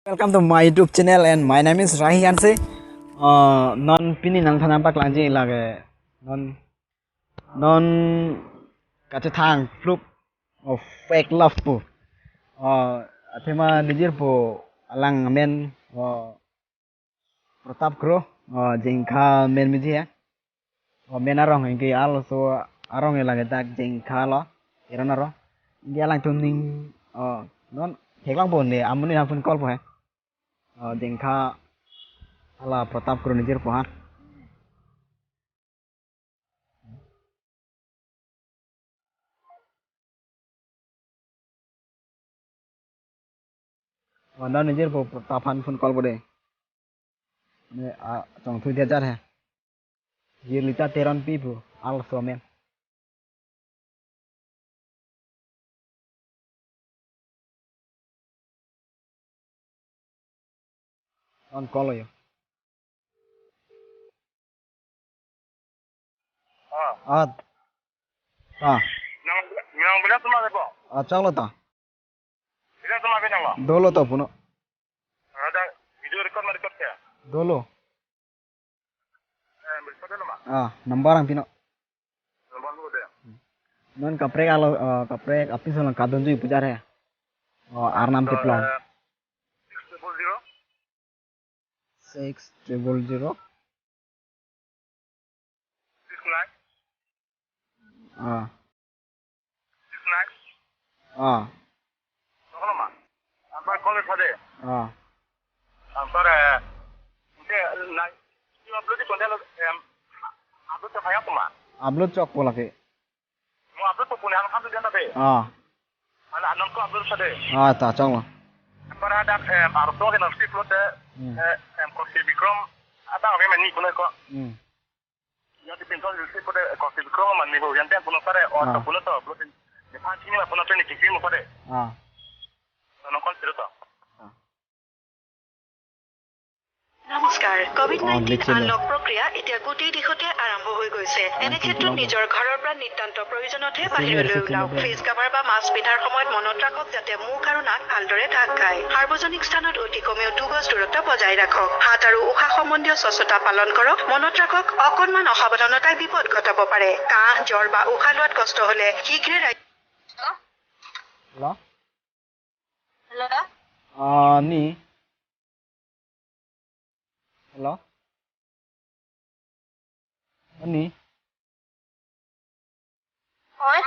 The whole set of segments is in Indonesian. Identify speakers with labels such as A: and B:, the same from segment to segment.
A: Welcome to my YouTube channel and my name is Rahi Hanse. Non pini nang thana pak lanji lage non kache thang flup of fake love po. Athema nijir po alang men Pratap Gro jengkha men miji ya. Men arong ngi also arong lage tak jengkha lo iron aro. Ngi alang tuning non heklang po ni amuni na phone call po hai. Jengkha ala Pratap Gro nijir po ha. Wanda nijir po Pratap han phone call po de. Ne chong thu dia jar hai. Ye lita teron pi po also men. On call yo.
B: Yang benar semua apa?
A: Chalo ta.
B: Benar semua apa yang lo?
A: Dolo to puno.
B: Ada video record ya?
A: Dolo.
B: Record nama?
A: Number ang pino.
B: Nomor lu deh.
A: Non kaprek alo kaprek api solang kadon ju pujar hai. Arnam tiplang. 600
B: 69. 69. Nomor mana? Apa call itu deh? Apa ini naik? Ini upload di konten upload ke file apa?
A: Upload chok pola ke.
B: Mau upload tuh punya apa tuh dia tapi? Mana anon ko upload tadi?
A: Ta chong lo.
B: Para ada arto ke nanti upload kosi Bikram ada apa mani punya ko? Yang dipintal di pada kosi Bikram mani bu yang dia punya pada atau punya tuh upload. Depan sini lah punya tuh ni kirim pada. Anon call cerita.
C: নমস্কাৰ COVID-19 unlock প্ৰক্ৰিয়া এতিয়া গোটেই দিশতে আৰম্ভ হৈ গৈছে এনে ক্ষেত্ৰত নিজৰ ঘৰৰ পৰা নিতান্ত প্ৰয়োজনতহে বাহিৰলৈ ওলাওক ফেচ কভাৰ বা মাস্ক পিন্ধাৰ সময়ত মনত ৰাখক যাতে মুখ আৰু নাক ভালদৰে ঢাক খায় সাৰ্বজনিক স্থানত অতি কমেও 2 গজ দূৰত্ব বজাই ৰাখক হাত আৰু উশাহ সম্বন্ধীয় স্বচ্ছতা পালন কৰক মনত ৰাখক অকণমান অসাৱধানতাই বিপদ ঘটাব পাৰে কাহ জ্বৰ বা উশাহ লোৱাত কষ্ট হ'লে শীঘ্ৰে
A: Hello? Ni. Hello? Ni.
D: Oi.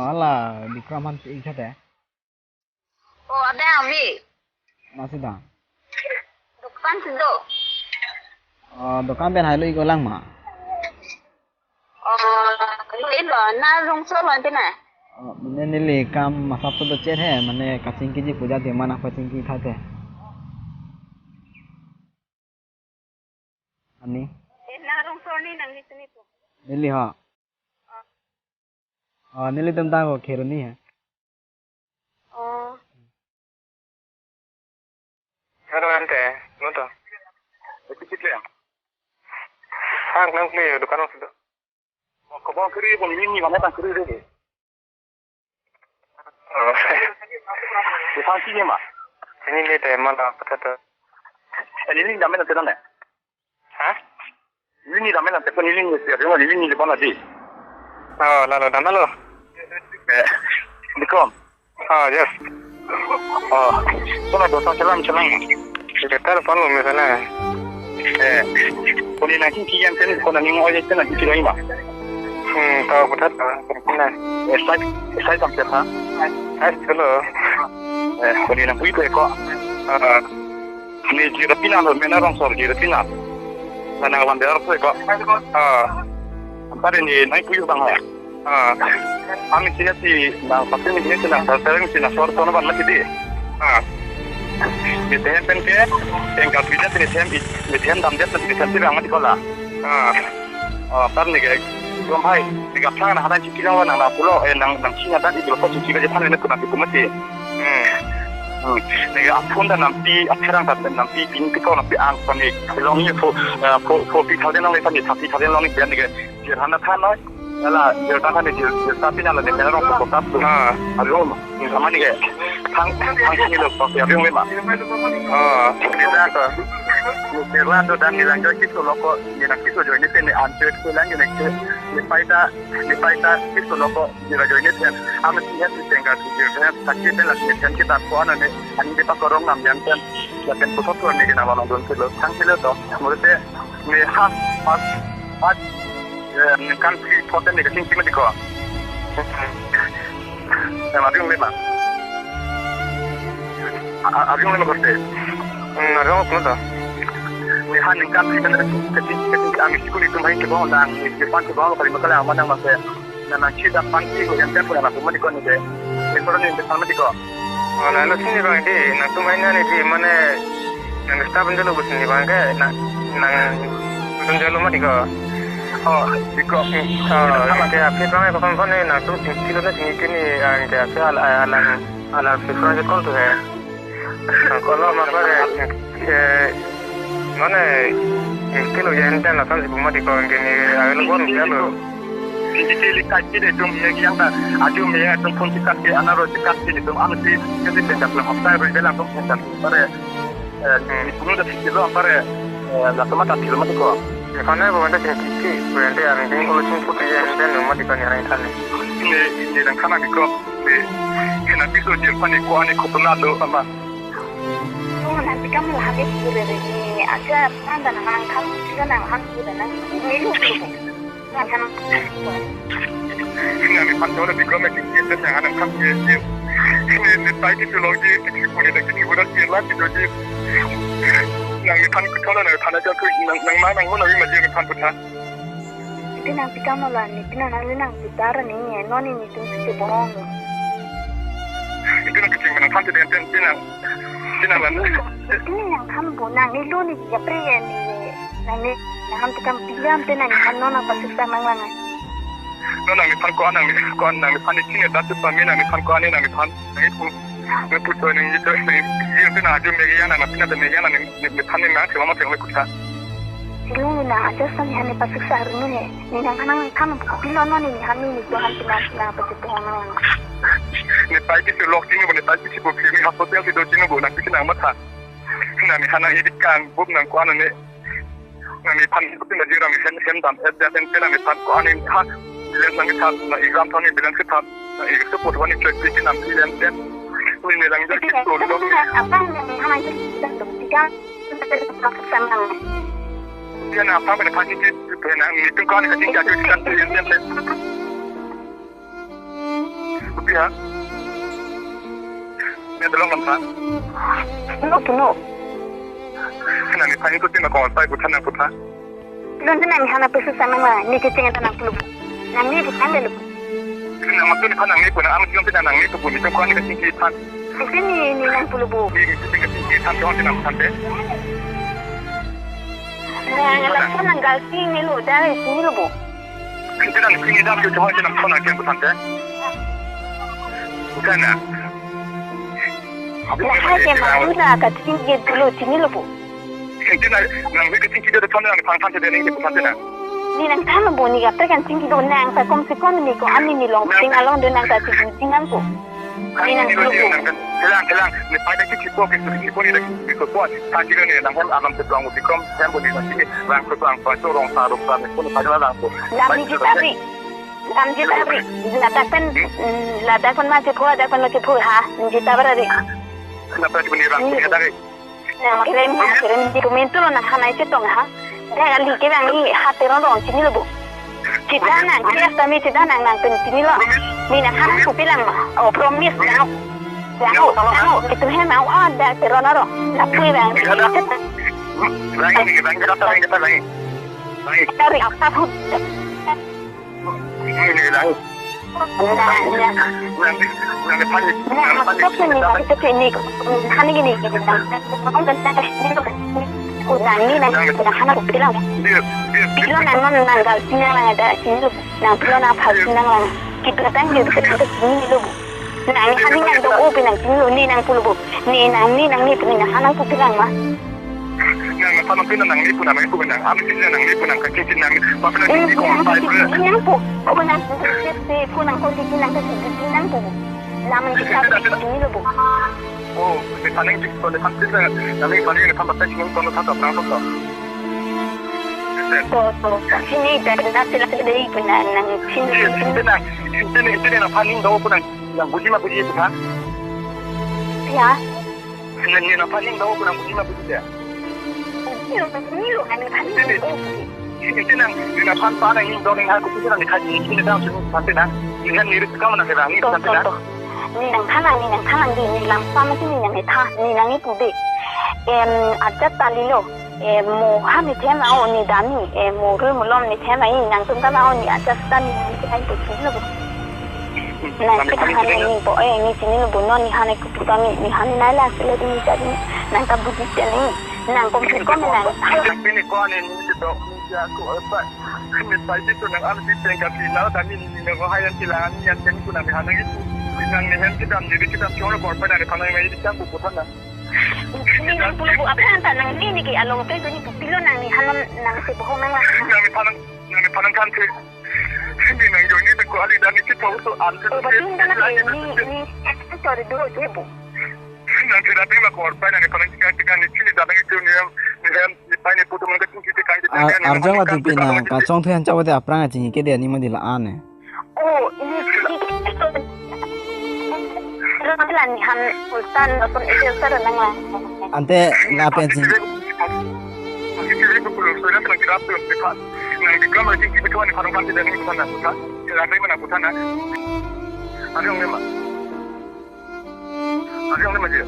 A: Ala Bikraman ikhat hai.
D: Oh, ada Ami.
A: Masih dah.
D: Depan situ.
A: Dokan ben hai loi ko lang ma.
D: Ini loh, na rungsur loh ini.
A: मैंने नीले काम मसाप तो चेर है मैंने कचिंग की जी पूजा दे माना कचिंग की खाते अन्नी
D: Na rungsur ni nang di sini tuh.
A: नीली हाँ नीली तुम ताको खेरो नहीं है
D: Oh.
B: Halo ante, nonton. Itu cipta. Hang nang play dukan sudah. Kau bawa kiri pun ini mana tak kiri deh. Di sana sini mah. Ini ni deh mana betul. Ini dah mana terang deh. Hah? Ini dah mana terang ini ni siapa? Ini di mana sih? Lalu dah lalu. Dikom. Yes. Kau dosa celang. Kita telepon lu misalnya. Kau ni nak kian kan? Kau nak ngomong aja kan? Kita ini mah. Tahu betul. Betul. Saya tak cerita. Hello. Kau ni nak pergi ke kau? Ni jirat pina tu, mana orang sor jirat pina. Mana orang biar tu kau? Antara ni naik pergi bang ya. Kami sini si, nak pasti ni sini nak sering sini sor tu nak lagi di. Di tempat pen ke, tengkap video ni tempat damjat ni tempat yang mana di kola. Tar ni ke, Rom hai, tiga pelan ada cici lawan nang pulau, nang Cina tadi kalau kau cici kerja panen nak nanti kumati. Nega apun dan nanti akhirang tak nanti pintu kau nanti angkut ni, long ni po pikal dia nang lepas ni, tapi kalian long ni biar nega jirana tanah, ala jirana ni jirana ni ala ni orang kau tak tu. Aduh, sama ni ke, ทั้งที่เราบอกเรื่องไม่มาdi sana di Irlanda dan di lanjut itu loko di nak itu join itu ni anjir itu lanjut ni paita itu loko di lanjut ini kan amat dia tu tinggal di Irlanda tapi dia lagi kan kita kuat ni ani dia pakai orang nam jangan jangan putus tuan ni kita malam dulu tuทั้งที่เราmenurutnya ni has kan si poten ni kencing cuma diko sama dia lima abang lima berarti abang apa tu ni han kan si benar kencing kami sekolah itu main ke bawah dan di depan ke bawah kalau masalah mana masa nak cerita panci ko yang tempoh nak cuma diko ni deh ni orang ni bersama diko
E: lalu sini bang di nak tu mainan ni di mana yang staff penjelu bus ni bang ke nak penjelu mah diko
B: diko
E: sama dia fitrah ni bukan ni nak tu kilo ni tinggi ni dia ala fitrah je kau tu है kalau macam mana kilo yang dah nak sampai rumah diko ni agak luar biasa
B: Jadi lihat kita itu yang dah ada yang itu pun kita ke anak orang kita itu amati jadi kita dalam apa yang dalam pun kita pada itu dah kita pada la tomata kilo itu kok
E: karena bukan ada tinggi bukan ada yang tinggi kalau tinggi putih yang dah rumah diko ni orang sana
B: ini dan karena diko kena bisa jumpa ni ko ane kotonado sama
D: nanti kamu lah habis sudah ini aja anda nak kamu sudah nak sudah nak ini dulu Jangan
B: Ini pantau di komen kita jangan angkat dia. Ini baik itu lagi kita boleh lagi kita dia lagi jadi. Nang pan kau nak pan aja tu nang mana nang mana lagi macam pan putar.
D: Itu nanti kamu lah ni, itu nanti nang putar ni, non ini tu si bohong.
B: Itu nak kita mana pan tu dia Tina mana?
D: Ini yang kamu nang ni lu ni siapa ni? Nang ni yang tukang pinjam tu nang kan nona pasti sama mana?
B: Nona ni pan kau nang ni pan ni cina dah tu pan ni nang ni pan kau ni nang ni pan itu ni putar ni itu dia tu nak jom megian nang pina tu megian nang ni pan ni nak semua macam apa kita.
D: Lu na aja sami hani pasti sehari ni nang kamu pilih nona ni hani ni Tuhan pina pasti Tuhan nang.
B: Ni baik itu log sini boleh baik itu bukan ni hospital itu sini boleh nak kita nak mata. Nang ni hana idikan bukan nang kau ni nang ni pan itu ni jiran ni dam ada ni pan kau ni hak bilang nang kita na exam tahun ni bilang kita itu support wani cek bikin nang bilang dan ni nang jadi kita dulu.
D: Apa yang hana kita tiga kita sama.
B: Dia nak apa benda pan itu nang itu kau ni ketinggi jadi kita yang Rupiah. Ni adalah mana?
D: No.
B: Kena ni pani tu tina kau sai putan nak putan.
D: Belum tu nang hana pesu sama mana? Ni kecing tanah puluh. Nang ni bukan dulu.
B: Kena maksud ni panang ni pun, amat yang tidak nang ni tu pun. Itu kau ni ketinggi tan.
D: Ini nang puluh bu.
B: Ni ketinggi tan kau tina putan deh.
D: Nang lakukan nang galsi ni lu dari sini lu bu.
B: Kita nang sini dah tu cuma tina putan nak putan deh. Bukan nak.
D: Nah, aja malu nak ketinggi dulu sini lu bu.
B: Kita nang ketinggi dia tu nang pan dia ni putan deh.
D: Ni nang tamu bu ni kata kan tinggi do nang sa kom ni ko ani ni long ting along do nang ta tinggal bu. Ni nang lu bu.
B: Kelang ni pada kita ni dah kita buat. Tadi ni nang alam terang ubikom tempo di sini rang terang pasal orang taruh sana pun pada lang tu.
D: Lamji tari. Ladakan macam apa? Ladakan macam apa? Ha? Kita berari.
B: Kenapa di rang ni ada?
D: Nah, kirim di komentar nak hana itu tong ha. Dah ali kita ni hati orang sini lu bu. Kita nak kita nang sini lo. Ni nak hana aku bilang mah. Oh promise now. Tahu itu hema ada terus naro. Tapi bang.
B: Rang kita lagi.
D: Cari apa pun.
B: Ini lagi. Nang panong pina nang lipu nang lipu nang amin sila nang lipu nang kacing nang papel nang di kong pai ber.
D: Nang po, nang po nang kong nang kasi nang po. Laman kita ini loh bu.
B: Oh, di paling di kalau sampai nanti paling ini sampai sini kalau sampai berapa tuh?
D: Sini dari nanti dari benar nang sini.
B: Ini nak paling tahu pun yang bujima buji itu kan?
D: Ya.
B: Ini nak paling tahu pun yang bujima buji dia.
D: Ini loh kan paling.
B: Ini nak paling ini tahu yang aku pikir nak kaji ini dah sudah sampai dah. Ini kan ini kamu nak kerang ini sampai dah.
D: Ni nang kanang di ni lang sama sini nang eta ni nang itu de ada tali lo mo hami tema o ni dami mo ru mo lom ni tema ini nang tum kama o ni ada stan ni kai to sini lo nang kita hani ni bo ni sini lo no ni hani ku kami ni hani nala sele ni jadi nang ka budi ni nang kom nang
B: ini kau ni itu ya aku apa ini tadi tu nang alat itu yang kaki nala tadi ni nang hayan silang yang jadi tu nang hani itu nang ni hen kita ni kita cuma korban ada kalau yang ini kan bukan dah.
D: Ini nang puluh bu apa yang nang ni ki along te ni pupilo nang ni halam nang si bohong nang lah.
B: Nang palang kan tu. Ini nang yo ni tu ali dan kita tahu tu antu.
D: Betul nang ni sorry dulu tu bu.
B: Nang kita tengok korban ada palang kita ni sini dah lagi tu ni ni pani putu mereka tu kita kan.
A: Arjang waktu pina kacang tu yang cawa tu apa nggak cini ke dia ni mesti lah aneh.
D: Oh ini Ramlan ni han ultan ataupun itu sekarang nang
A: ante ngapain sih?
B: Kita perlu sudah pernah kita tu dekat. Nang kita mesti kita tu ni kalau kan tidak ni bukan nak. Kita ada mana bukan nak. Ada yang mana? Ada yang mana je?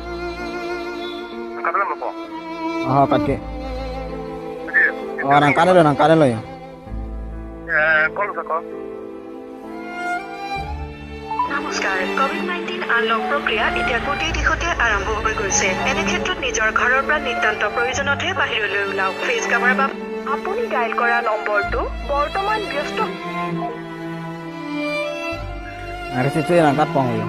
B: Kata lama apa?
A: Oh pakai. Orang kare lo ya.
B: Kalau sakau.
C: নমস্কাৰ COVID-19 unlock প্ৰক্ৰিয়া এতিয়া গোটেই দিশতে আৰম্ভ হৈ গৈছে এনে ক্ষেত্ৰত নিজৰ ঘৰৰ পৰা নিতান্ত প্ৰয়োজনতহে বাহিৰলৈ ওলাওক ফেচ কাভাৰ বা আপুনি ডায়েল কৰা নম্বৰটো বৰ্তমান ব্যস্ত
A: Harus itu yang angkat pong ya.